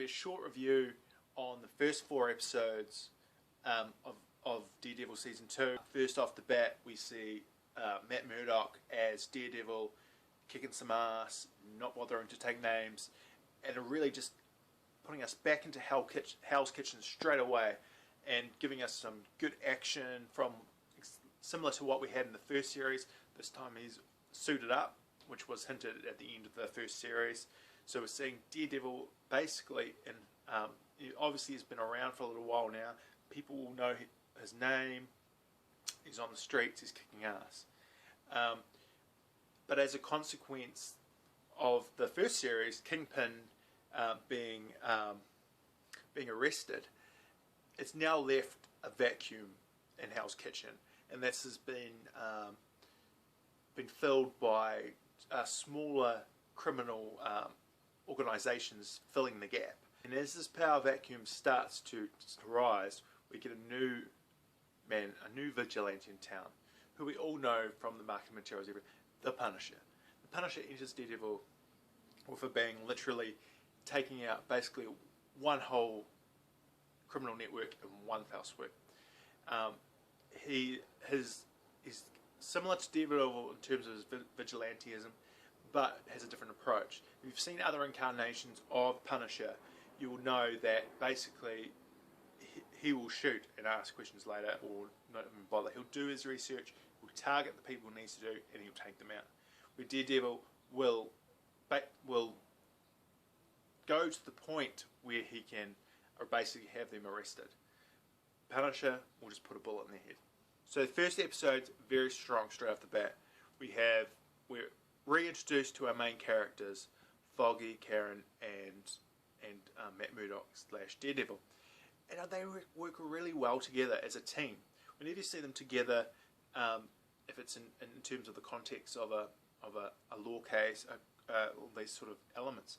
short review on the first 4 episodes of Daredevil Season 2. First off the bat, we see Matt Murdock as Daredevil, kicking some ass, not bothering to take names, and really just putting us back into Hell's Kitchen straight away, and giving us some good action from similar to what we had in the first series. This time he's suited up, which was hinted at the end of the first series. So we're seeing Daredevil basically, and he obviously has been around for a little while now. People will know his name. He's on the streets. He's kicking ass. But as a consequence of the first series, Kingpin being arrested, it's now left a vacuum in Hell's Kitchen, and this has been filled by smaller criminal organisations filling the gap. And as this power vacuum starts to rise, we get a new vigilante in town, who we all know from the marketing materials, the Punisher. The Punisher enters Daredevil with a bang, literally taking out basically one whole criminal network in one fell swoop. He's similar to Daredevil in terms of his vigilantism, but has a different approach. If you've seen other incarnations of Punisher, you will know that basically he will shoot and ask questions later, or not even bother. He'll do his research, he'll target the people he needs to do, and he'll take them out. Where Daredevil will go to the point where he can basically have them arrested. Punisher will just put a bullet in their head. So the first episode's very strong straight off the bat. We're reintroduced to our main characters, Foggy, Karen, and Matt Murdock / Daredevil, and they work really well together as a team. Whenever you see them together, if it's in terms of the context of a law case, all these sort of elements,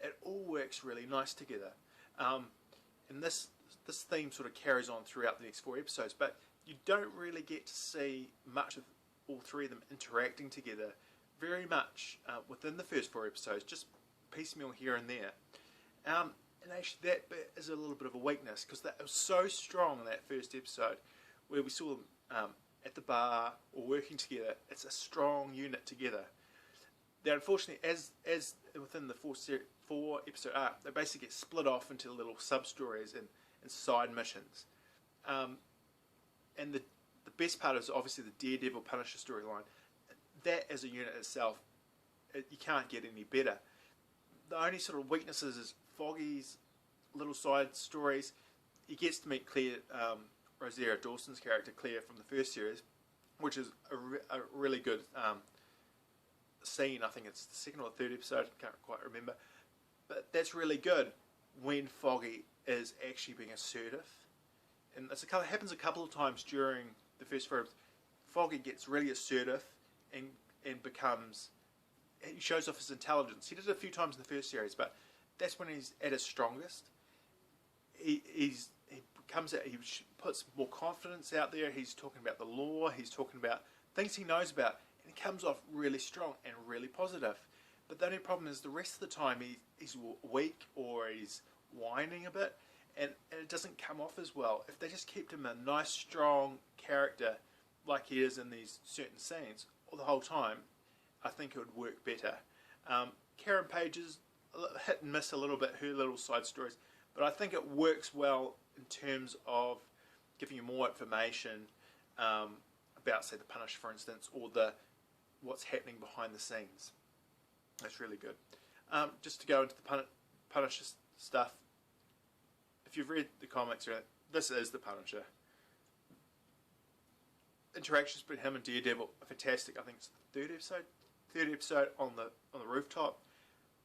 it all works really nice together. And this theme sort of carries on throughout the next 4 episodes, but you don't really get to see much of all 3 of them interacting together very much within the first 4 episodes, just piecemeal here and there. And actually that bit is a little bit of a weakness, because that was so strong in that first episode, where we saw them at the bar or working together. It's a strong unit together. Now unfortunately, as within the 4 episode arc, they basically get split off into little sub-stories and side missions. And the best part is obviously the Daredevil Punisher storyline. That as a unit itself, you can't get any better. The only sort of weaknesses is Foggy's little side stories. He gets to meet Claire, Rosario Dawson's character, Claire, from the first series, which is a really good scene. I think it's the 2nd or 3rd episode, I can't quite remember. But that's really good when Foggy is actually being assertive. And it happens a couple of times during the first 4 episodes. Foggy gets really assertive and he shows off his intelligence. He did it a few times in the first series, but that's when he's at his strongest. He puts more confidence out there. He's talking about the law. He's talking about things he knows about, and he comes off really strong and really positive. But the only problem is the rest of the time he's weak, or he's whining a bit, and it doesn't come off as well. If they just kept him a nice strong character like he is in these certain scenes all the whole time, I think it would work better. Karen Page is hit and miss a little bit, her little side stories, but I think it works well in terms of giving you more information about, say, the Punisher, for instance, or what's happening behind the scenes. That's really good. Just to go into the Punisher stuff, if you've read the comics, this is the Punisher. Interactions between him and Daredevil are fantastic. I think it's the 3rd episode on the rooftop.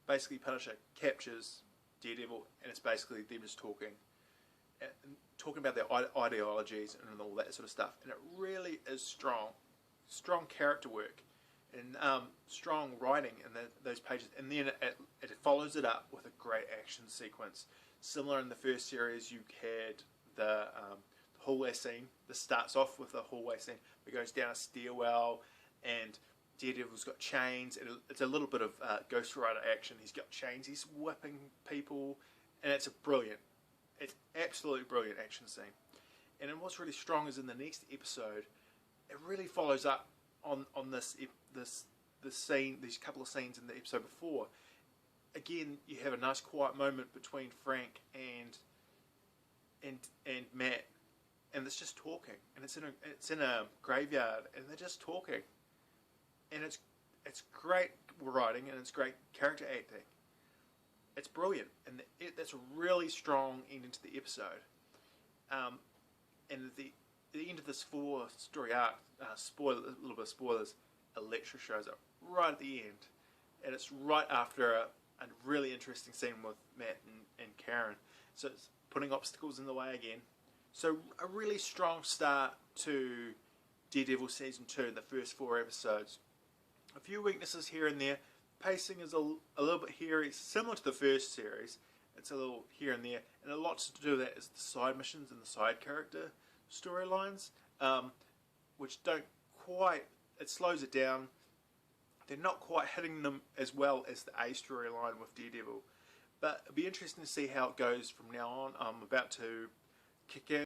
Basically, Punisher captures Daredevil, and it's basically them just talking about their ideologies and all that sort of stuff. And it really is strong character work, and strong writing in those pages. And then it follows it up with a great action sequence. Similar in the first series, you had the hallway scene. This starts off with a hallway scene. It goes down a stairwell, and Daredevil's got chains, and it's a little bit of Ghost Rider action. He's got chains, he's whipping people, and it's absolutely brilliant action scene. And then what's really strong is in the next episode, it really follows up on this scene, these couple of scenes in the episode before. Again, you have a nice quiet moment between Frank and Matt, and it's just talking, and it's in a graveyard, and they're just talking, and it's great writing, and it's great character acting. It's brilliant, and that's a really strong ending to the episode. And the end of this 4-story arc, a little bit of spoilers, Elektra shows up right at the end, and it's right after a really interesting scene with Matt and Karen. So it's putting obstacles in the way again. So a really strong start to Daredevil Season 2, the first 4 episodes. A few weaknesses here and there. Pacing is a little bit hairy, similar to the first series. It's a little here and there, and a lot to do with that is the side missions and the side character storylines, which don't quite, it slows it down. They're not quite hitting them as well as the A storyline with Daredevil. But it'll be interesting to see how it goes from now on. I'm about to kick in